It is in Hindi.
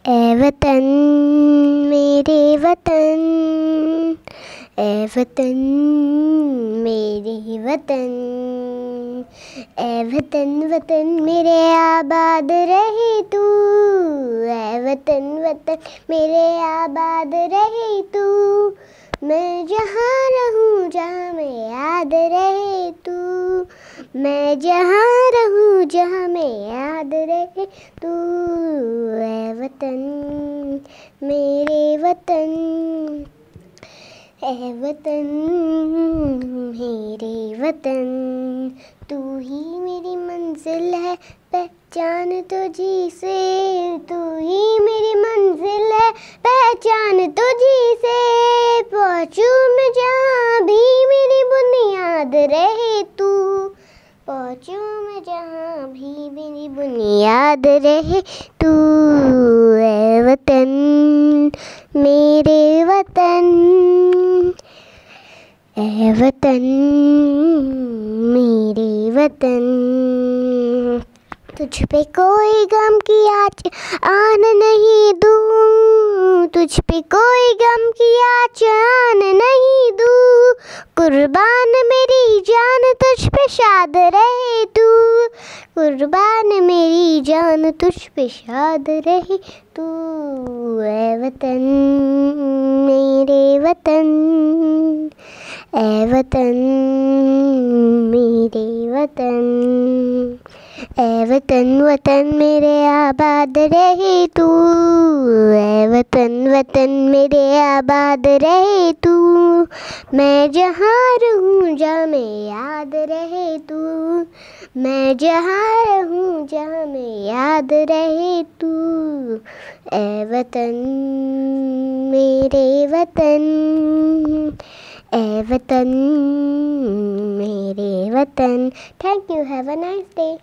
ए वतन मेरे वतन, ए वतन मेरे वतन, ए वतन वतन मेरे आबाद रहे तू, ए वतन वतन मेरे आबाद रहे तू, मैं जहाँ रहूँ जहाँ में याद रहे तू, मैं जहाँ रहूँ जहाँ में याद रहे तू, ए वतन मेरे वतन, ए वतन मेरे वतन, तू ही मेरी मंजिल है पहचान तुझी से, तू ही मेरी मंजिल है पहचान तुझी से, पहुँचूँ मैं जहाँ भी मेरी बुनियाद रहे तू, पहुँचूँ मैं जहाँ भी मेरी बुनियाद रहे तू, ए वतन मेरे वतन, ए वतन मेरे वतन, तुझ पे कोई गम की आँच आन नहीं दूँ, तुझ पे कोई गम की आँच आन नहीं दूँ, कुर्बान मेरी जान तुझ पे शाद रहे तू, कुर्बान मेरी जान तुझ पे शाद रहे तू, ए वतन मेरे वतन, ए वतन मेरे वतन, ए वतन वतन मेरे आबाद रहे तू, ए वतन वतन मेरे आबाद रहे तू, मैं जहाँ रहूँ जहाँ में याद रहे तू, मैं जहाँ रहूँ जहाँ में याद रहे तू, ए वतन मेरे वतन, ए वतन मेरे वतन। Thank you, have a nice day.